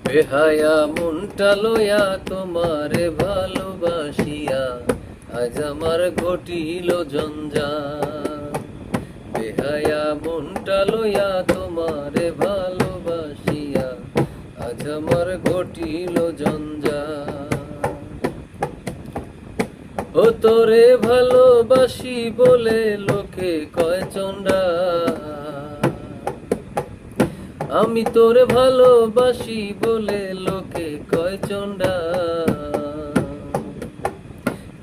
বেহায়া মনটা লইয়া তোমারে ভালোবাসিয়া আজ আমার ঘটিল জঞ্জাল। বেহায়া মনটা লইয়া তোমারে ভালোবাসিয়া আজ আমার ঘটিল জঞ্জাল। ও তোরে ভালোবাসি বলে লোকে কয় চন্ডা, আমি তোরে ভালোবাসি বলে লোকে কয় চন্ডা।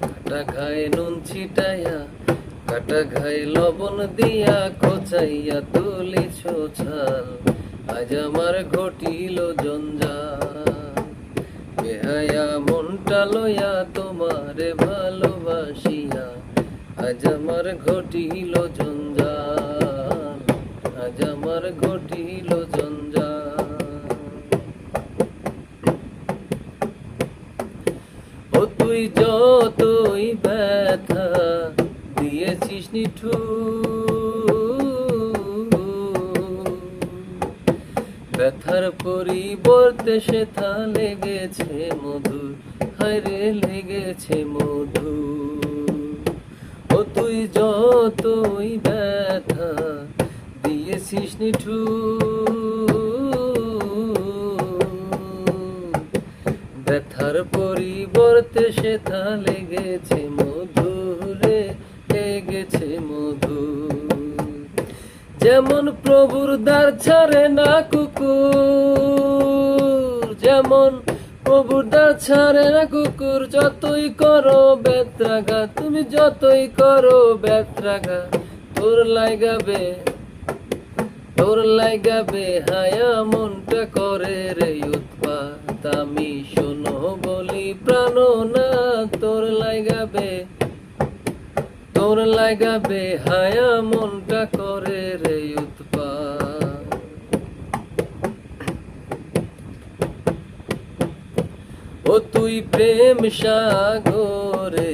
কাটা ঘায়ে নুন ছিটাইয়া, কাটা ঘায়ে লবণ দিয়া, কোচাইয়া তুলিছ ছাল, আজ আমার ঘটিল জঞ্জাল। বেহায়া মনটা লইয়া তোমারে ভালোবাসিয়া আজ আমার ঘটিল জঞ্জাল, আজ আমার ঘটিল জঞ্জাল। ও তুই যতই ব্যথা দিয়েছিস নিঠুর, ব্যথার পরিবর্তে সেথা লেগেছে মধুর, হায়রে লেগেছে মধুর। ও তুই যতই ব্যথা দিয়েছিস নিঠুর, ব্যথার পরিবর্তে সেথা লেগেছে মধুরে, লেগেছে মধু। যেমন প্রভুর দ্বার ছাড়ে না কুকুর, যেমন প্রভুর দ্বার ছাড়ে না কুকুর, যতই করো বেত্রাঘা, তুমি যতই করো বেত্রাঘা, তোর লাগাবে, তোর লাগাবে হায়া মনটা করে রে উৎপাত। আমি শোনো বলি প্রাণ না, তোর লাগাবে, তোর লাগাবে হায়া মনটা করে রে উৎপাত। ও তুই প্রেম সাগরে